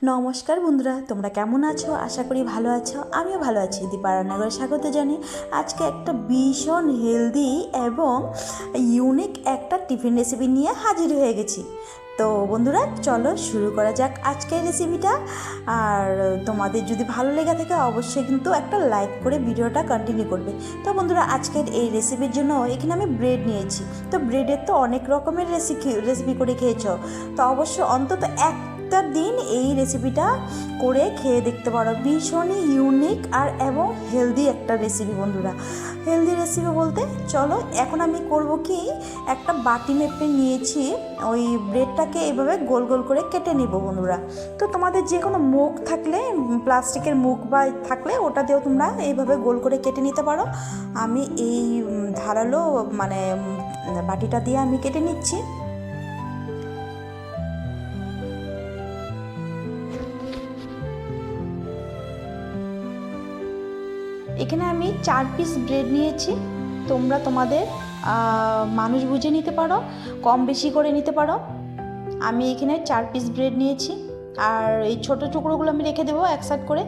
নমস্কার বন্ধুরা, তোমরা কেমন আছো? আশা করি ভালো আছো। আমিও ভালো আছি। দীপা রান্নাঘরে স্বাগত জানি। আজকে একটা ভীষণ হেলদি এবং ইউনিক একটা টিফিন রেসিপি নিয়ে হাজির হয়ে গেছি। তো বন্ধুরা, চলো শুরু করা যাক আজকের রেসিপিটা। আর তোমাদের যদি ভালো লেগে থাকে অবশ্যই কিন্তু একটা লাইক করে ভিডিওটা কন্টিনিউ করবে। তো বন্ধুরা, আজকের এই রেসিপির জন্য এখানে আমি ব্রেড নিয়েছি। তো ব্রেডের তো অনেক রকমের রেসিপি করে খেয়েছো, তো অবশ্য অন্তত একটা দিন এই রেসিপিটা করে খেয়ে দেখতে পারো। ভীষণই ইউনিক আর এবং হেলদি একটা রেসিপি বন্ধুরা। হেলদি রেসিপি বলতে চলো এখন আমি করব কি, একটা বাটি মেপে নিয়েছি। ওই ব্রেডটাকে এইভাবে গোল গোল করে কেটে নেব বন্ধুরা। তো তোমাদের যে কোনো মুখ থাকলে, প্লাস্টিকের মুখ বা থাকলে ওটা দিয়েও তোমরা এইভাবে গোল করে কেটে নিতে পারো। আমি এই ধারালো বাটিটা দিয়ে আমি কেটে নিচ্ছি। এখানে আমি 4 পিস ব্রেড নিয়েছি। তোমরা তোমাদের মানুষ বুঝে নিতে পারো, কম বেশি করে নিতে পারো। আমি এখানে 4 পিস ব্রেড নিয়েছি। আর এই ছোটো টুকরোগুলো আমি রেখে দেবো এক সাইড করে।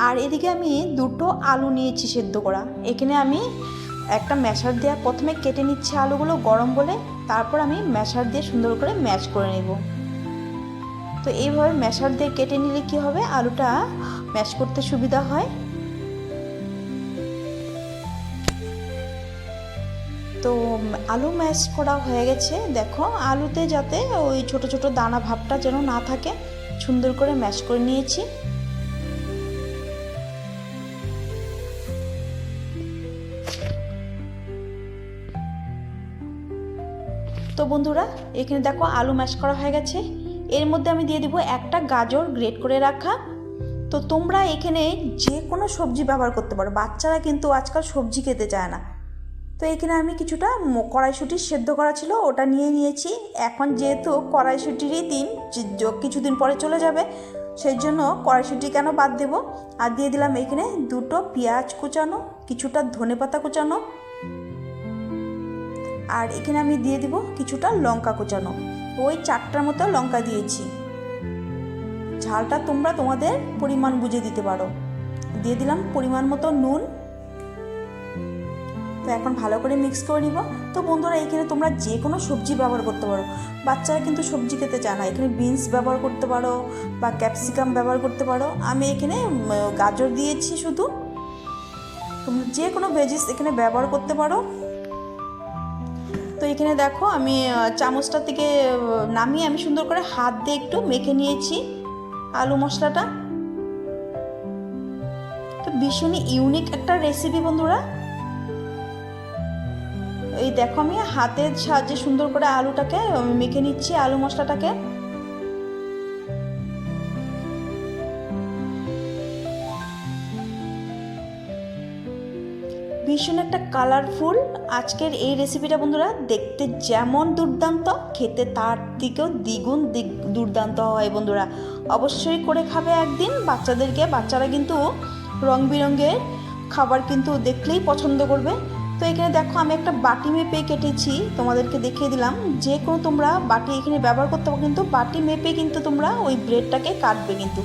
আর এদিকে আমি 2টো আলু নিয়েছি সেদ্ধ করা। এখানে আমি একটা ম্যাশার দিয়ে প্রথমে কেটে নিচ্ছি আলুগুলো গরম বলে, তারপর আমি ম্যাশার দিয়ে সুন্দর করে ম্যাশ করে নেব। তো এইভাবে ম্যাশার দিয়ে কেটে নিলে কি হবে, আলুটা ম্যাশ করতে সুবিধা হয়। তো আলু ম্যাশ করা হয়ে গেছে। দেখো আলুতে যাতে ওই ছোট ছোট দানা ভাবটা যেন না থাকে, সুন্দর করে ম্যাশ করে নিয়েছি। তো বন্ধুরা, এখানে দেখো আলু ম্যাশ করা হয়ে গেছে। এর মধ্যে আমি দিয়ে দিব একটা গাজর গ্রেট করে রাখা। তো তোমরা এখানে যে কোনো সবজি ব্যবহার করতে পারো। বাচ্চারা কিন্তু আজকাল সবজি খেতে চায় না। তো এখানে আমি কিছুটা কড়াইশুঁটি সেদ্ধ করা ছিল, ওটা নিয়ে নিয়েছি। এখন যেহেতু কড়াইশুঁটিরই দিন, কিছুদিন পরে চলে যাবে, সেই জন্য কড়াইশুঁটি কেন বাদ দেবো। আর দিয়ে দিলাম এখানে 2টো পেঁয়াজ কুচানো, কিছুটা ধনেপাতা কুচানো, আর এখানে আমি দিয়ে দিব কিছুটা লঙ্কা কুচানো। ওই 4টার মতো লঙ্কা দিয়েছি। ঝালটা তোমরা তোমাদের পরিমাণ বুঝে দিতে পারো। দিয়ে দিলাম পরিমাণ মতো নুন। তো এখন ভালো করে মিক্স করে নিব। তো বন্ধুরা, এখানে তোমরা যে কোনো সবজি ব্যবহার করতে পারো। বাচ্চারা কিন্তু সবজি খেতে চায় না, এখানে বিনস ব্যবহার করতে পারো বা ক্যাপসিকাম ব্যবহার করতে পারো। আমি এখানে গাজর দিয়েছি শুধু। তোমরা যে কোনো ভেজিস এখানে ব্যবহার করতে পারো। তো এখানে দেখো আমি চামচটা থেকে নামিয়ে আমি সুন্দর করে হাত দিয়ে একটু মেখে নিয়েছি আলু মশলাটা। তো ভীষণই ইউনিক একটা রেসিপি বন্ধুরা। এই দেখো আমি হাতের সাহায্যে সুন্দর করে আলুটাকে মেখে নিচ্ছি, আলু মশলাটাকে। ভীষণ একটা কালারফুল আজকের এই রেসিপিটা বন্ধুরা। দেখতে যেমন দুর্দান্ত, খেতে তার থেকেও দ্বিগুণ দুর্দান্ত হয় বন্ধুরা। অবশ্যই করে খাবে একদিন বাচ্চাদেরকে। বাচ্চারা কিন্তু রং বেরঙের খাবার কিন্তু দেখলেই পছন্দ করবে। তো এখানে দেখো আমি একটা বাটি মেপে কেটেছি, তোমাদেরকে দেখিয়ে দিলাম। যে কোনো তোমরা বাটি এখানে ব্যবহার করতে পারো, কিন্তু বাটি মেপে কিন্তু তোমরা ওই ব্রেডটাকে কাটবে কিন্তু।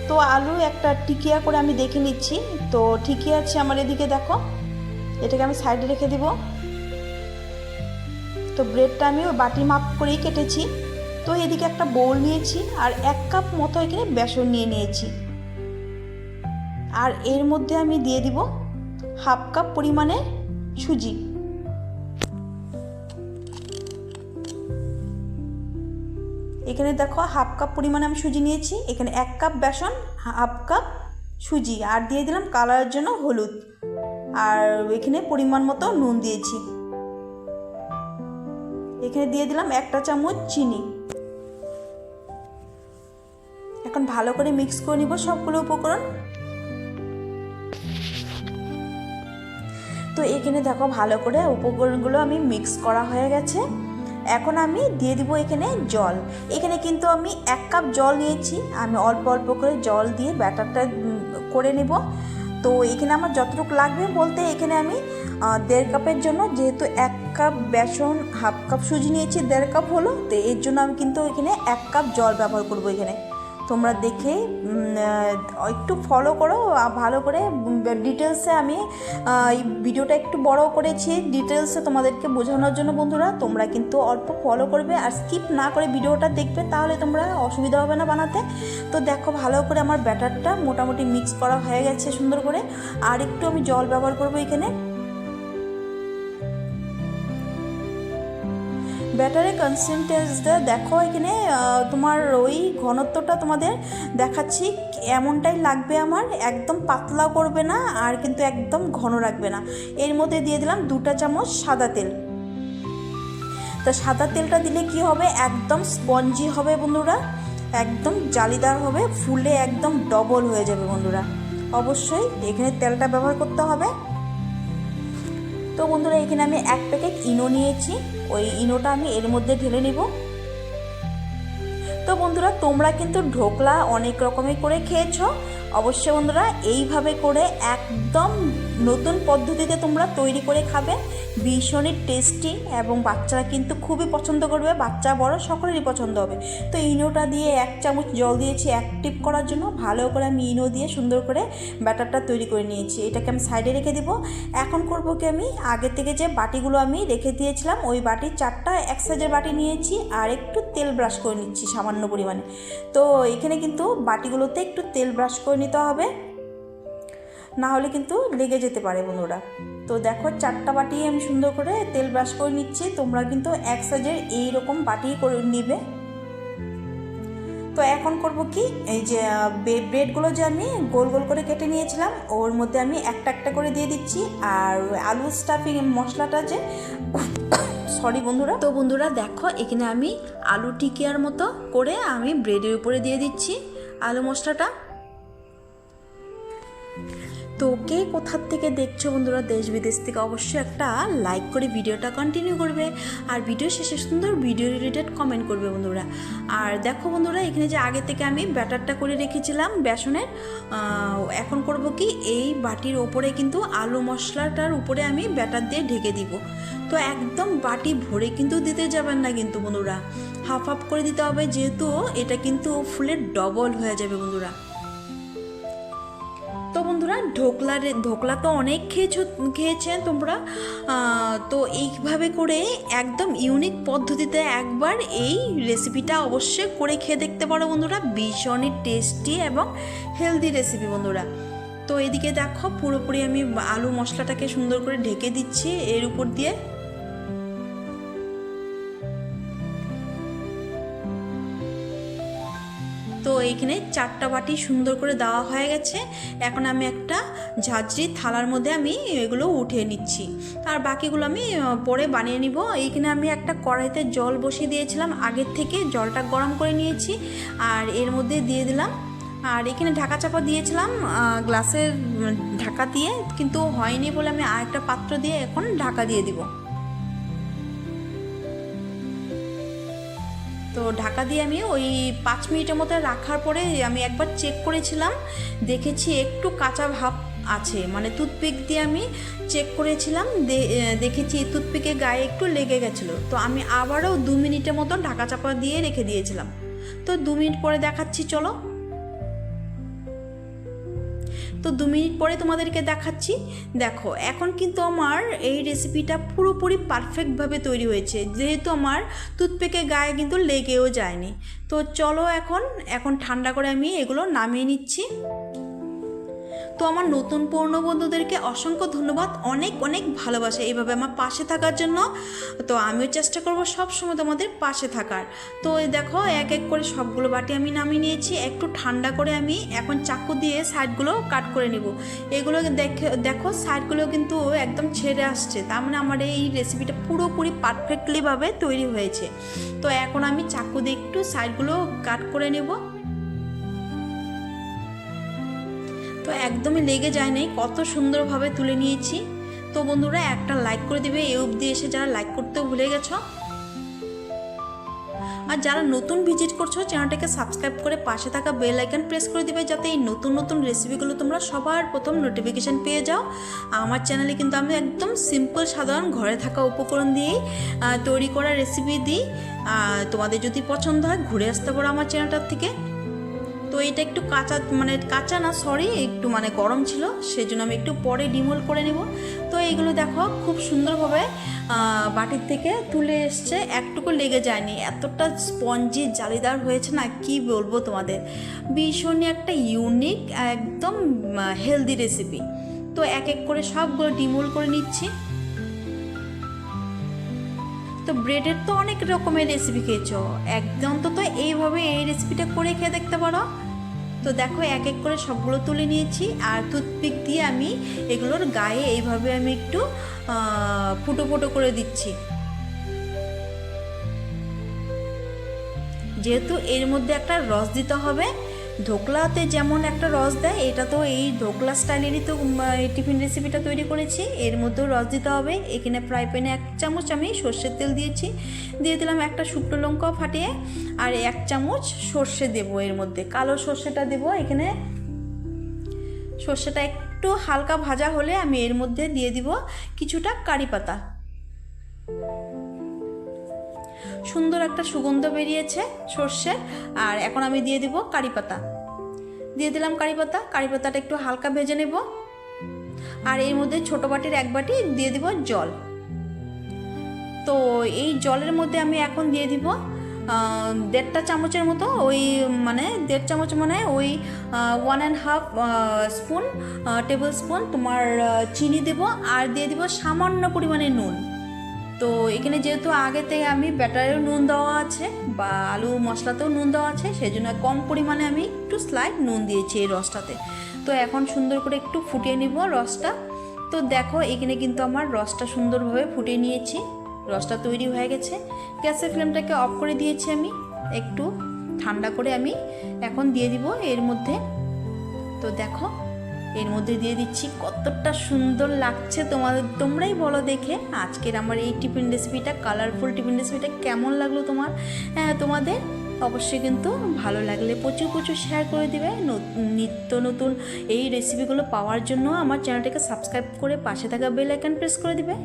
তো আলু একটা টিকিয়া করে আমি দেখে নিচ্ছি। তো ঠিকই আছে আমার এদিকে। দেখো এটাকে আমি সাইডে রেখে দিব। তো ব্রেডটা আমি ওই বাটি মাপ করেই কেটেছি। তো এদিকে একটা বোল নিয়েছি আর 1 কাপ মতো এখানে বেসন নিয়ে নিয়েছি। আর এর মধ্যে আমি দিয়ে দিব 1/2 কাপ পরিমাণে সুজি। এখানে দেখো 1/2 কাপ পরিমাণে আমি সুজি নিয়েছি। এখানে 1 কাপ বেসন, 1/2 কাপ সুজি, আর দিয়ে দিলাম কালারের জন্য হলুদ। আর এখানে পরিমাণ মতো নুন দিয়েছি। এখানে দিয়ে দিলাম 1টা চামচ চিনি। এখন ভালো করে মিক্স করে নিব সবগুলো উপকরণ। তো এখানে দেখো ভালো করে উপকরণগুলো আমি মিক্স করা হয়ে গেছে। এখন আমি দিয়ে দিব এখানে জল। এখানে কিন্তু আমি 1 কাপ জল নিয়েছি। আমি অল্প অল্প করে জল দিয়ে ব্যাটারটা করে নেব। তো এখানে আমার যতটুকু লাগবে বলতে, এখানে আমি 1.5 কাপের জন্য, যেহেতু 1 কাপ বেসন 1/2 কাপ সুজি নিয়েছি, 1.5 কাপ হলো। তো এর জন্য আমি কিন্তু এখানে 1 কাপ জল ব্যবহার করব এখানে। তোমরা দেখে একটু ফলো করো ভালো করে। ডিটেলসে আমি এই ভিডিওটা একটু বড় করেছি ডিটেলসে তোমাদেরকে বোঝানোর জন্য বন্ধুরা। তোমরা কিন্তু অল্প ফলো করবে আর স্কিপ না করে ভিডিওটা দেখবে, তাহলে তোমরা অসুবিধা হবে না বানাতে। তো দেখো ভালো করে আমার ব্যাটারটা মোটামুটি মিক্স করা হয়ে গেছে সুন্দর করে। আর একটু আমি জল ব্যবহার করবো এখানে। ব্যাটারের কনসিস্টেন্সিটা দেখো এখানে তোমার ওই ঘনত্বটা তোমাদের দেখাচ্ছি, এমনটাই লাগবে আমার, একদম পাতলাও করবে না আর কিন্তু একদম ঘন রাখবে না। এর মধ্যে দিয়ে দিলাম 2 চামচ সাদা তেল। তো সাদা তেলটা দিলে কি হবে, একদম স্পঞ্জি হবে বন্ধুরা, একদম জালিদার হবে, ফুলে একদম ডবল হয়ে যাবে বন্ধুরা। অবশ্যই এখানে তেলটা ব্যবহার করতে হবে। তো বন্ধুরা এখানে আমি 1 প্যাকেট ইনো নিয়েছি, ওই ইনোটা আমি এর মধ্যে ঢেলে নেব। তো বন্ধুরা তোমরা কিন্তু ঢোকলা অনেক রকমের করে খেয়েছো, অবশ্যই বন্ধুরা এইভাবে করে একদম নতুন পদ্ধতিতে তোমরা তৈরি করে খাবে, ভীষণই টেস্টি এবং বাচ্চারা কিন্তু খুবই পছন্দ করবে, বাচ্চা বড় সকলেরই পছন্দ হবে। তো ইনোটা দিয়ে 1 চামচ জল দিয়েছি অ্যাক্টিভ করার জন্য, ভালো করে আমি ইনো দিয়ে সুন্দর করে ব্যাটারটা তৈরি করে নিয়েছি। এটাকে আমি সাইডে রেখে দেবো। এখন করব কি, আমি আগে থেকে যে বাটিগুলো আমি রেখে দিয়েছিলাম ওই বাটির 4টা এক সাইজের বাটি নিয়েছি আর একটু তেল ব্রাশ করে নিচ্ছি সামান্য পরিমাণে। তো এখানে কিন্তু বাটিগুলোতে একটু তেল ব্রাশ করে নিতে হবে, না হলে কিন্তু লেগে যেতে পারে বন্ধুরা। তো দেখো 4টা বাটি আমি সুন্দর করে তেল ব্রাশ করে নিচ্ছি, তোমরা কিন্তু এক সাইজের এইরকম বাটি করে নিবে। তো এখন করব কি, এই যে ব্রেডগুলো যে আমি গোল গোল করে কেটে নিয়েছিলাম ওর মধ্যে আমি একটা একটা করে দিয়ে দিচ্ছি। আর আলু স্টাফিং মশলাটা যে সরি বন্ধুরা, তো বন্ধুরা দেখো এখানে আমি আলু টিকিয়ার মতো করে আমি ব্রেডের উপরে দিয়ে দিচ্ছি আলু মশলাটা। তো কে কোথার থেকে দেখছো বন্ধুরা, দেশ বিদেশ থেকে, অবশ্যই একটা লাইক করে ভিডিওটা কন্টিনিউ করবে আর ভিডিও শেষে সুন্দর ভিডিও রিলেটেড কমেন্ট করবে বন্ধুরা। আর দেখো বন্ধুরা এখানে যে আগে থেকে আমি ব্যাটারটা করে রেখেছিলাম বেসনের, এখন করব কি, এই বাটির ওপরে কিন্তু আলু মশলাটার উপরে আমি ব্যাটার দিয়ে ঢেকে দিব। তো একদম বাটি ভরে কিন্তু দিতে যাবেন না কিন্তু বন্ধুরা, হাফ হাফ করে দিতে হবে, যেহেতু এটা কিন্তু ফুলের ডবল হয়ে যাবে বন্ধুরা। তো বন্ধুরা ঢোকলা তো অনেক খেয়েছেন তোমরা, তো এইভাবে করে একদম ইউনিক পদ্ধতিতে একবার এই রেসিপিটা অবশ্যই করে খেয়ে দেখতে পারো বন্ধুরা, ভীষণই টেস্টি এবং হেলদি রেসিপি বন্ধুরা। তো এদিকে দেখো পুরোপুরি আমি আলু মশলাটাকে সুন্দর করে ঢেকে দিচ্ছি এর উপর দিয়ে। তো এইখানে 4টা বাটি সুন্দর করে দেওয়া হয়ে গেছে। এখন আমি একটা ঝাঁঝরি থালার মধ্যে আমি এগুলো উঠিয়ে নিচ্ছি, আর বাকিগুলো আমি পরে বানিয়ে নিব। এইখানে আমি একটা কড়াইতে জল বসিয়ে দিয়েছিলাম, আগের থেকে জলটা গরম করে নিয়েছি আর এর মধ্যে দিয়ে দিলাম। আর এখানে ঢাকা চাপা দিয়েছিলাম গ্লাসের ঢাকা দিয়ে, কিন্তু হয়নি বলে আমি আরেকটা পাত্র দিয়ে এখন ঢাকা দিয়ে দিব। তো ঢাকা দিয়ে আমি ওই 5 মিনিটের মতো রাখার পরে আমি একবার চেক করেছিলাম, দেখেছি একটু কাঁচা ভাব আছে, মানে টুথপিক দিয়ে আমি চেক করেছিলাম, দেখেছি টুথপিকের গায়ে একটু লেগে গেছিলো। তো আমি আবারও 2 মিনিটের মতো ঢাকা চাপা দিয়ে রেখে দিয়েছিলাম। তো 2 মিনিট পরে দেখাচ্ছি, চলো। তো 2 মিনিট পরে তোমাদেরকে দেখাচ্ছি। দেখো এখন কিন্তু আমার এই রেসিপিটা পুরোপুরি পারফেক্টভাবে তৈরি হয়েছে, যেহেতু আমার টুথপিকের গায়ে কিন্তু লেগেও যায়নি। তো চলো এখন ঠান্ডা করে আমি এগুলো নামিয়ে নিচ্ছি। তো আমার নতুন পুরনো বন্ধুদেরকে অসংখ্য ধন্যবাদ, অনেক অনেক ভালোবাসা এইভাবে আমার পাশে থাকার জন্য। তো আমিও চেষ্টা করব সব সময় তোমাদের পাশে থাকার। তো এই দেখো এক এক করে সবগুলো বাটি আমি নামিয়ে নিয়েছি, একটু ঠান্ডা করে আমি এখন চাকু দিয়ে সাইডগুলো কাট করে নিব। এগুলো দেখো সাইডগুলো কিন্তু একদম ছেড়ে আসছে, তার মানে আমার এই রেসিপিটা পুরোপুরি পারফেক্টলিভাবে তৈরি হয়েছে। তো এখন আমি চাকু দিয়ে একটু সাইডগুলো কাট করে নেব। তো একদমই লেগে যায় নাই, কত সুন্দরভাবে তুলে নিয়েছি। তো বন্ধুরা একটা লাইক করে দিবে, এই অবধি এসে যারা লাইক করতেও ভুলে গেছো। আর যারা নতুন ভিজিট করছো চ্যানেলটাকে সাবস্ক্রাইব করে পাশে থাকা বেল আইকন প্রেস করে দিবে, যাতে এই নতুন নতুন রেসিপিগুলো তোমরা সবার প্রথম নোটিফিকেশান পেয়ে যাও। আমার চ্যানেলে কিন্তু আমি একদম সিম্পল সাধারণ ঘরে থাকা উপকরণ দিয়েই তৈরি করা রেসিপি দিই। তোমাদের যদি পছন্দ হয় ঘুরে আসতে পারো আমার চ্যানেলটার থেকে। তো এটা একটু কাঁচা, মানে কাঁচা না সরি, একটু মানে গরম ছিল, সেই জন্য আমি একটু পরে ডিমোল্ড করে নেব। তো এইগুলো দেখো খুব সুন্দরভাবে বাটির থেকে তুলে এসছে, একটুকু লেগে যায়নি, এতটা স্পঞ্জি জালিদার হয়েছে না, কি বলবো তোমাদের। ভীষণই একটা ইউনিক একদম হেলদি রেসিপি। তো এক এক করে সবগুলো ডিমোল্ড করে নিচ্ছি। তো ব্রেডের তো অনেক রকমের রেসিপি খেয়েছো, একদম তো এইভাবে এই রেসিপিটা করে খেয়ে দেখতে পারো। তো দেখো এক এক করে সবগুলো তুলে নিয়েছি, আর টুথপিক দিয়ে আমি এগুলোর গায়ে এইভাবে আমি একটু ফুটো ফুটো করে দিচ্ছি। যেহেতু এর মধ্যে একটা রস দিতে হবে, ধোকলাতে যেমন একটা রস দেয়, এটা তো এই ধোকলা স্টাইলেরই তো এই টিফিন রেসিপিটা তৈরি করেছি, এর মধ্যেও রস দিতে হবে। এখানে ফ্রাই প্যানে 1 চামচ আমি সর্ষের তেল দিয়েছি, দিয়ে দিলাম একটা শুকনো লঙ্কা ফাটিয়ে, আর 1 চামচ সর্ষে দেবো এর মধ্যে, কালো সর্ষেটা দেবো এখানে। সর্ষেটা একটু হালকা ভাজা হলে আমি এর মধ্যে দিয়ে দিব কিছুটা কারি পাতা। সুন্দর একটা সুগন্ধ বেরিয়েছে সর্ষে, আর এখন আমি দিয়ে দিব কারি পাতা, দিয়ে দিলাম কারি পাতা। কারি পাতাটা একটু হালকা ভেজে নেব, আর এর মধ্যে ছোটো বাটির 1 বাটি দিয়ে দিব জল। তো এই জলের মধ্যে আমি এখন দিয়ে দিব 1.5 চামচের মতো, ওই মানে 1.5 চামচ মানে ওই 1.5 স্পুন টেবিল স্পুন তোমার চিনি দেব, আর দিয়ে দিব সামান্য পরিমাণে নুন। তো এখানে যেহেতু আগে থেকে আমি ব্যাটারেও নুন দেওয়া আছে বা আলু মশলাতেও নুন দেওয়া আছে, সেই জন্য কম পরিমাণে আমি একটু স্লাইড নুন দিয়েছি এই রসটাতে। তো এখন সুন্দর করে একটু ফুটিয়ে নিব রসটা। তো দেখো এখানে কিন্তু আমার রসটা সুন্দরভাবে ফুটিয়ে নিয়েছি, রসটা তৈরি হয়ে গেছে। গ্যাসের ফ্লেমটাকে অফ করে দিয়েছি আমি, একটু ঠান্ডা করে আমি এখন দিয়ে দিব এর মধ্যে। তো দেখো এর মধ্যে দিয়ে দিচ্ছি, কতটা সুন্দর লাগছে তোমরাই বলো দেখে আজকের আমার এই টিফিন রেসিপিটা, কালারফুল টিফিন রেসিপিটা কেমন লাগলো তোমাদের। অবশ্যই কিন্তু ভালো লাগলে প্রচুর শেয়ার করে দিবে। নিত্য নতুন এই রেসিপিগুলো পাওয়ার জন্য আমার চ্যানেলটাকে সাবস্ক্রাইব করে পাশে থাকা বেল আইকন প্রেস করে দিবে।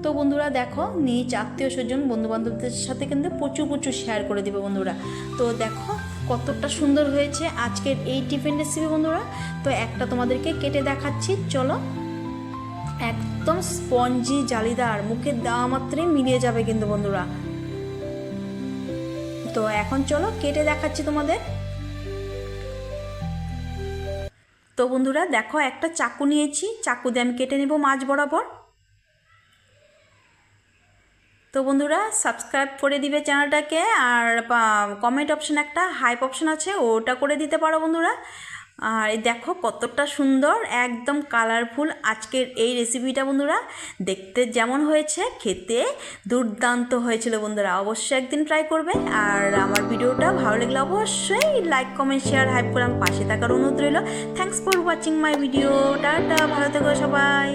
তো বন্ধুরা দেখো নিজ আত্মীয় স্বজন বন্ধুবান্ধবদের সাথে কিন্তু প্রচুর শেয়ার করে দিবে বন্ধুরা। তো দেখো কতটা সুন্দর হয়েছে আজকের এই টিফিন রেসিপি বন্ধুরা। তো একটা তোমাদেরকে কেটে দেখাচ্ছি, চলো। একদম স্পঞ্জি জালিদার, মুখে দেওয়া মাত্রই মিলিয়ে যাবে কিন্তু বন্ধুরা। তো এখন চলো কেটে দেখাচ্ছি তোমাদের। তো বন্ধুরা দেখো একটা চাকু নিয়েছি, চাকু দিয়ে আমি কেটে নেব মাঝ বরাবর। তো বন্ধুরা সাবস্ক্রাইব করে দিবে চ্যানেলটাকে, আর কমেন্ট অপশন একটা হাইপ অপশন আছে, ওটা করে দিতে পারো বন্ধুরা। আর দেখো কতটা সুন্দর একদম কালারফুল আজকের এই রেসিপিটা বন্ধুরা, দেখতে যেমন হয়েছে খেতে দুর্দান্ত হয়েছিল বন্ধুরা। অবশ্যই একদিন ট্রাই করবে, আর আমার ভিডিওটা ভালো লাগলে অবশ্যই লাইক কমেন্ট শেয়ার হাইপ করে আমার পাশে থাকার অনুরোধ রইল। Thanks for watching my video. Tata, ভালো থেকো সবাই।